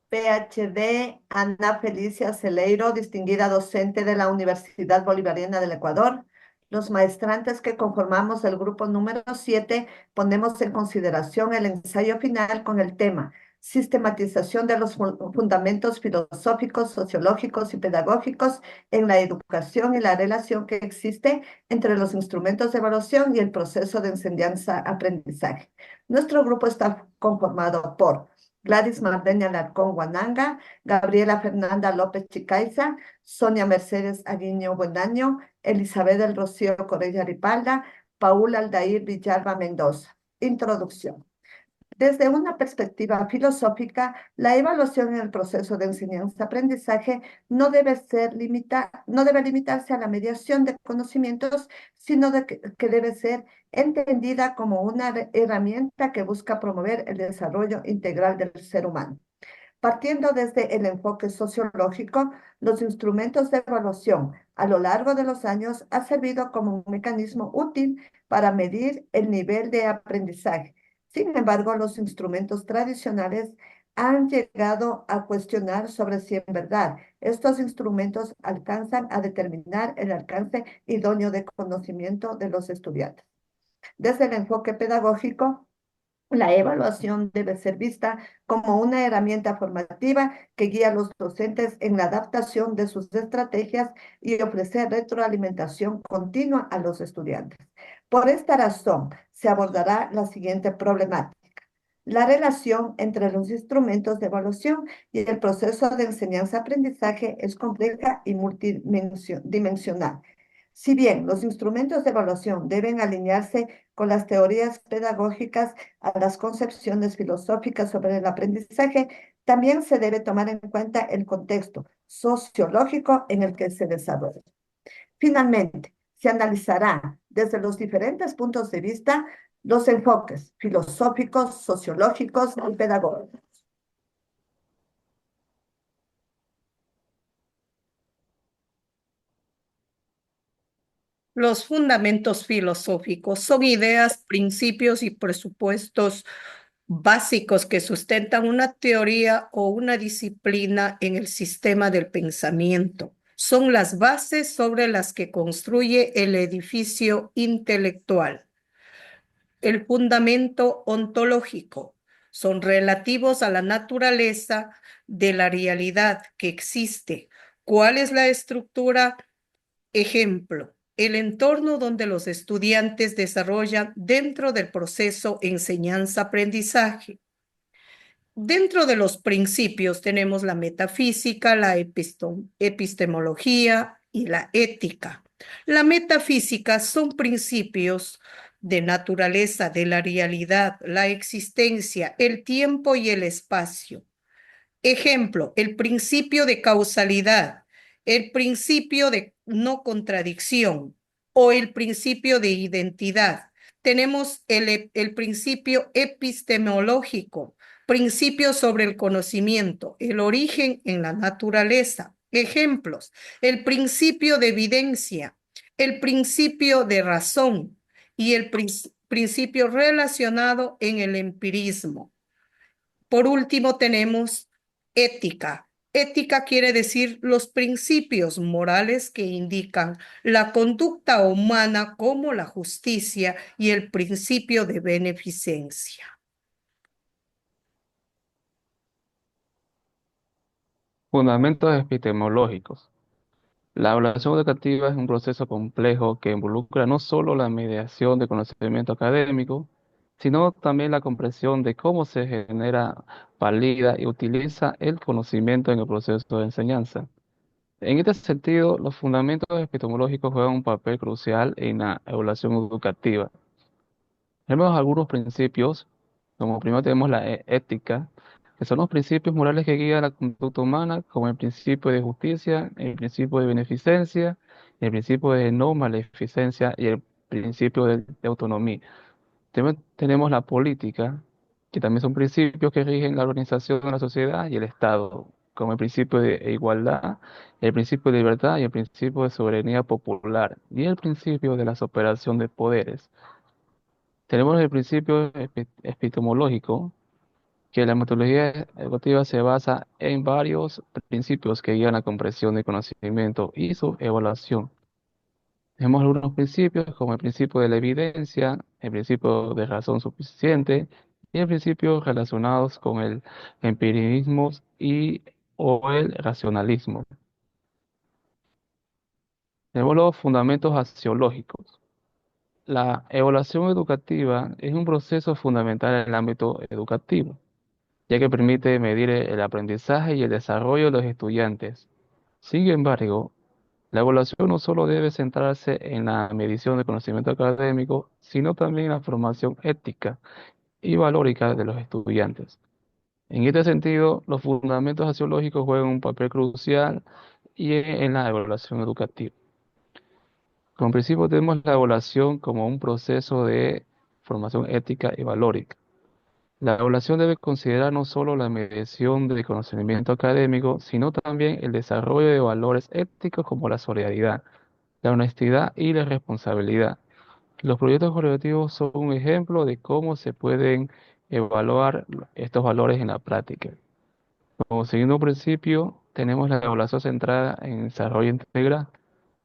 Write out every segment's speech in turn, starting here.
PhD, Ana Felicia Celeiro, distinguida docente de la Universidad Bolivariana del Ecuador. Los maestrantes que conformamos el grupo número 7 ponemos en consideración el ensayo final con el tema Sistematización de los fundamentos filosóficos, sociológicos y pedagógicos en la educación y la relación que existe entre los instrumentos de evaluación y el proceso de enseñanza-aprendizaje. Nuestro grupo está conformado por Gladys Mardeña Alarcón Guananga, Gabriela Fernanda López Chicaiza, Sonia Mercedes Aguiño Buenaño, Elizabeth del Rocío Corella Ripalda, Paula Aldair Villalba Mendoza. Introducción. Desde una perspectiva filosófica, la evaluación en el proceso de enseñanza-aprendizaje no debe limitarse a la mediación de conocimientos, sino que debe ser entendida como una herramienta que busca promover el desarrollo integral del ser humano. Partiendo desde el enfoque sociológico, los instrumentos de evaluación a lo largo de los años han servido como un mecanismo útil para medir el nivel de aprendizaje. Sin embargo, los instrumentos tradicionales han llegado a cuestionar sobre si en verdad estos instrumentos alcanzan a determinar el alcance idóneo de conocimiento de los estudiantes. Desde el enfoque pedagógico, la evaluación debe ser vista como una herramienta formativa que guía a los docentes en la adaptación de sus estrategias y ofrecer retroalimentación continua a los estudiantes. Por esta razón, se abordará la siguiente problemática. La relación entre los instrumentos de evaluación y el proceso de enseñanza-aprendizaje es compleja y multidimensional. Si bien los instrumentos de evaluación deben alinearse con las teorías pedagógicas a las concepciones filosóficas sobre el aprendizaje, también se debe tomar en cuenta el contexto sociológico en el que se desarrolla. Finalmente, se analizará desde los diferentes puntos de vista los enfoques filosóficos, sociológicos y pedagógicos. Los fundamentos filosóficos son ideas, principios y presupuestos básicos que sustentan una teoría o una disciplina en el sistema del pensamiento. Son las bases sobre las que construye el edificio intelectual. El fundamento ontológico son relativos a la naturaleza de la realidad que existe. ¿Cuál es la estructura? Ejemplo, el entorno donde los estudiantes desarrollan dentro del proceso enseñanza-aprendizaje. Dentro de los principios tenemos la metafísica, la epistemología y la ética. La metafísica son principios de naturaleza de la realidad, la existencia, el tiempo y el espacio. Ejemplo, el principio de causalidad, el principio de no contradicción o el principio de identidad. Tenemos el principio epistemológico, principio sobre el conocimiento, el origen en la naturaleza. Ejemplos, el principio de evidencia, el principio de razón y el principio relacionado en el empirismo. Por último, tenemos ética. Ética quiere decir los principios morales que indican la conducta humana como la justicia y el principio de beneficencia. Fundamentos epistemológicos. La evaluación educativa es un proceso complejo que involucra no solo la mediación de conocimiento académico, sino también la comprensión de cómo se genera, valida y utiliza el conocimiento en el proceso de enseñanza. En este sentido, los fundamentos epistemológicos juegan un papel crucial en la evaluación educativa. Tenemos algunos principios, como primero tenemos la ética, que son los principios morales que guían la conducta humana, como el principio de justicia, el principio de beneficencia, el principio de no maleficencia y el principio de autonomía. También tenemos la política, que también son principios que rigen la organización de la sociedad y el Estado, como el principio de igualdad, el principio de libertad y el principio de soberanía popular, y el principio de la separación de poderes. Tenemos el principio epistemológico, que la metodología educativa se basa en varios principios que guían la comprensión del conocimiento y su evaluación. Tenemos algunos principios como el principio de la evidencia, el principio de razón suficiente y el principio relacionados con el empirismo y o el racionalismo. Tenemos los fundamentos axiológicos. La evaluación educativa es un proceso fundamental en el ámbito educativo, ya que permite medir el aprendizaje y el desarrollo de los estudiantes. Sin embargo, la evaluación no solo debe centrarse en la medición del conocimiento académico, sino también en la formación ética y valórica de los estudiantes. En este sentido, los fundamentos axiológicos juegan un papel crucial en la evaluación educativa. Como principio tenemos la evaluación como un proceso de formación ética y valórica. La evaluación debe considerar no solo la medición del conocimiento académico, sino también el desarrollo de valores éticos como la solidaridad, la honestidad y la responsabilidad. Los proyectos colaborativos son un ejemplo de cómo se pueden evaluar estos valores en la práctica. Como siguiendo un principio, tenemos la evaluación centrada en desarrollo integral.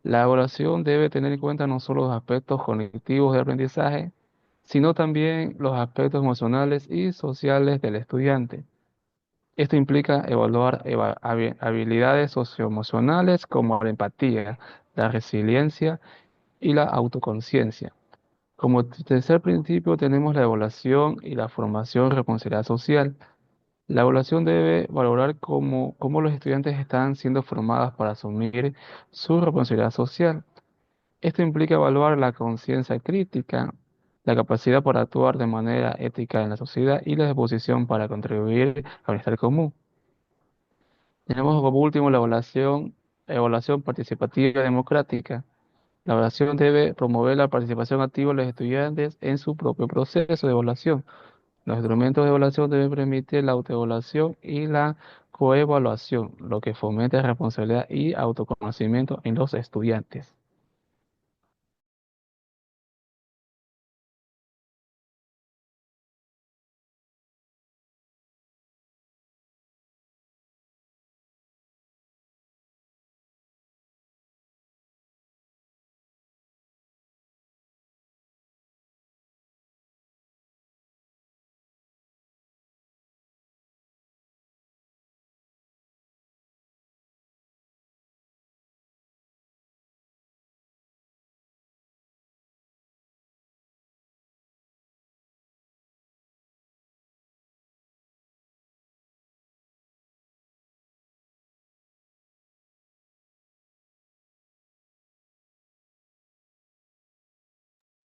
La evaluación debe tener en cuenta no solo los aspectos cognitivos de aprendizaje, sino también los aspectos emocionales y sociales del estudiante. Esto implica evaluar habilidades socioemocionales como la empatía, la resiliencia y la autoconciencia. Como tercer principio tenemos la evaluación y la formación responsabilidad social. La evaluación debe valorar cómo los estudiantes están siendo formados para asumir su responsabilidad social. Esto implica evaluar la conciencia crítica, la capacidad para actuar de manera ética en la sociedad y la disposición para contribuir al bienestar común. Tenemos como último la evaluación participativa democrática. La evaluación debe promover la participación activa de los estudiantes en su propio proceso de evaluación. Los instrumentos de evaluación deben permitir la autoevaluación y la coevaluación, lo que fomenta responsabilidad y autoconocimiento en los estudiantes.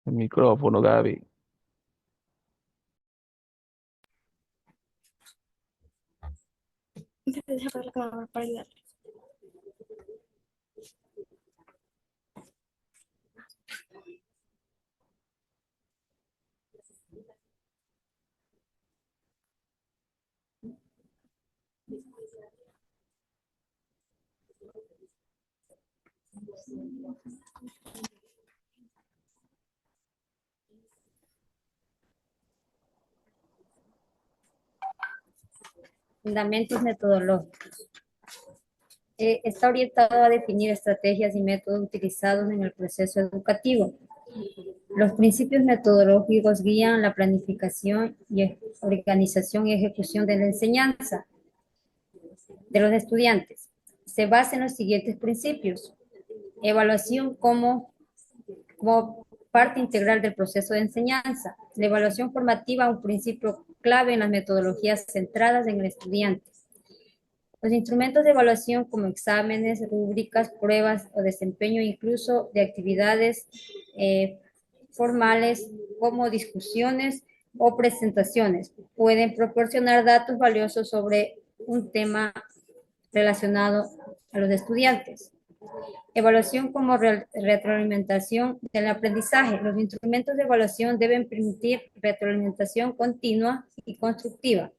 El micrófono, Gaby. Deja apagar la cámara para ayudar. Fundamentos metodológicos. Está orientado a definir estrategias y métodos utilizados en el proceso educativo. Los principios metodológicos guían la planificación y organización y ejecución de la enseñanza de los estudiantes. Se basa en los siguientes principios. Evaluación como parte integral del proceso de enseñanza. La evaluación formativa, un principio clave en las metodologías centradas en el estudiante. Los instrumentos de evaluación como exámenes, rúbricas, pruebas o desempeño incluso de actividades formales como discusiones o presentaciones pueden proporcionar datos valiosos sobre un tema relacionado a los estudiantes. Evaluación como retroalimentación del aprendizaje. Los instrumentos de evaluación deben permitir retroalimentación continua y constructiva.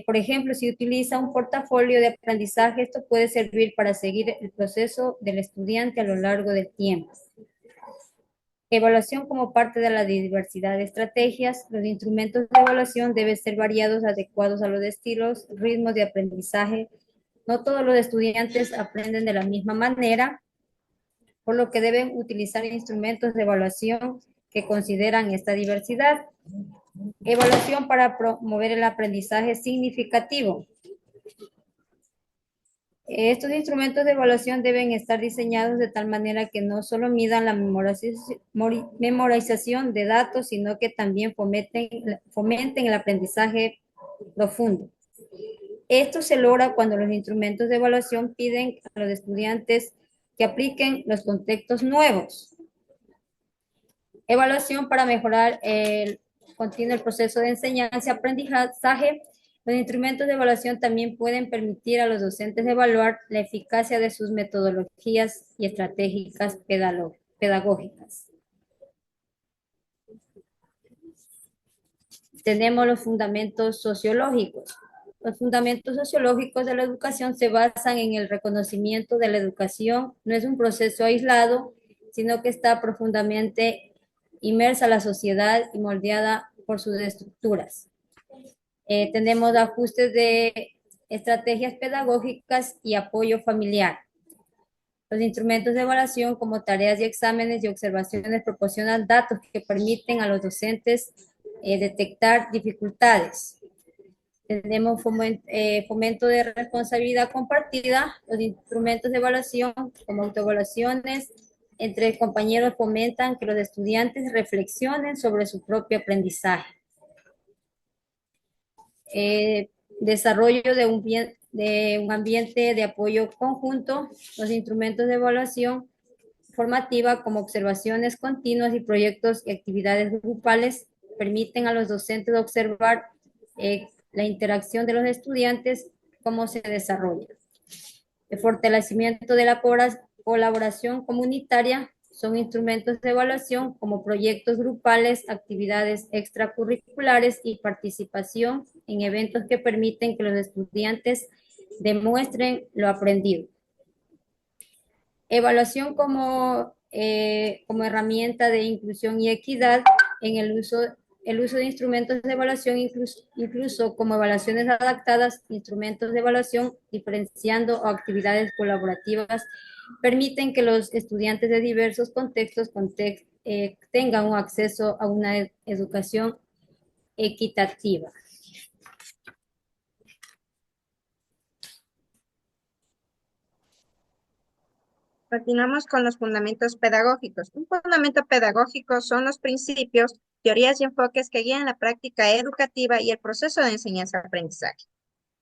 Por ejemplo, si utiliza un portafolio de aprendizaje, esto puede servir para seguir el proceso del estudiante a lo largo del tiempo. Evaluación como parte de la diversidad de estrategias. Los instrumentos de evaluación deben ser variados, adecuados a los estilos, ritmos de aprendizaje. No todos los estudiantes aprenden de la misma manera, por lo que deben utilizar instrumentos de evaluación que consideran esta diversidad. Evaluación para promover el aprendizaje significativo. Estos instrumentos de evaluación deben estar diseñados de tal manera que no solo midan la memorización de datos, sino que también fomenten el aprendizaje profundo. Esto se logra cuando los instrumentos de evaluación piden a los estudiantes que apliquen los contextos nuevos. Evaluación para mejorar el proceso de enseñanza y aprendizaje. Los instrumentos de evaluación también pueden permitir a los docentes evaluar la eficacia de sus metodologías y estratégicas pedagógicas. Tenemos los fundamentos sociológicos. Los fundamentos sociológicos de la educación se basan en el reconocimiento de la educación. No es un proceso aislado, sino que está profundamente inmersa en la sociedad y moldeada por sus estructuras. Tenemos ajustes de estrategias pedagógicas y apoyo familiar. Los instrumentos de evaluación como tareas y exámenes y observaciones proporcionan datos que permiten a los docentes detectar dificultades. Tenemos fomento de responsabilidad compartida. Los instrumentos de evaluación como autoevaluaciones entre compañeros fomentan que los estudiantes reflexionen sobre su propio aprendizaje. Desarrollo de un ambiente de apoyo conjunto. Los instrumentos de evaluación formativa como observaciones continuas y proyectos y actividades grupales permiten a los docentes observar la interacción de los estudiantes, cómo se desarrolla. El fortalecimiento de la colaboración comunitaria son instrumentos de evaluación como proyectos grupales, actividades extracurriculares y participación en eventos que permiten que los estudiantes demuestren lo aprendido. Evaluación como herramienta de inclusión y equidad en el uso de instrumentos de evaluación, incluso como evaluaciones adaptadas, instrumentos de evaluación diferenciando o actividades colaborativas, permiten que los estudiantes de diversos contextos tengan un acceso a una educación equitativa. Continuamos con los fundamentos pedagógicos. Un fundamento pedagógico son los principios, teorías y enfoques que guían la práctica educativa y el proceso de enseñanza-aprendizaje.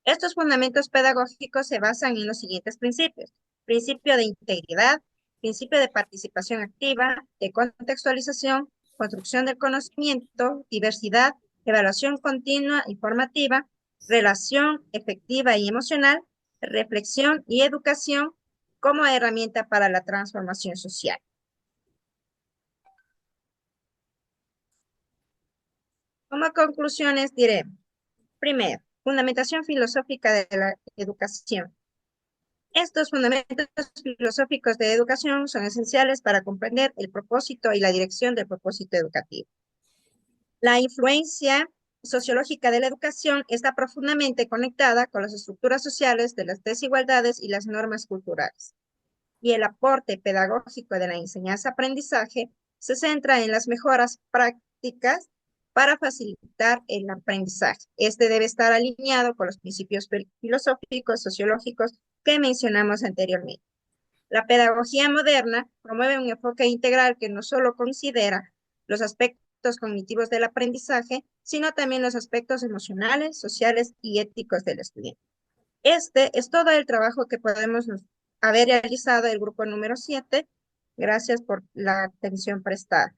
Estos fundamentos pedagógicos se basan en los siguientes principios: principio de integridad, principio de participación activa, de contextualización, construcción del conocimiento, diversidad, evaluación continua y formativa, relación efectiva y emocional, reflexión y educación como herramienta para la transformación social. Como conclusiones diremos: primero, fundamentación filosófica de la educación. Estos fundamentos filosóficos de educación son esenciales para comprender el propósito y la dirección del propósito educativo. La influencia sociológica de la educación está profundamente conectada con las estructuras sociales de las desigualdades y las normas culturales. Y el aporte pedagógico de la enseñanza-aprendizaje se centra en las mejoras prácticas para facilitar el aprendizaje. Este debe estar alineado con los principios filosóficos, sociológicos que mencionamos anteriormente. La pedagogía moderna promueve un enfoque integral que no solo considera los aspectos cognitivos del aprendizaje, sino también los aspectos emocionales, sociales y éticos del estudiante. Este es todo el trabajo que podemos haber realizado el grupo número 7. Gracias por la atención prestada.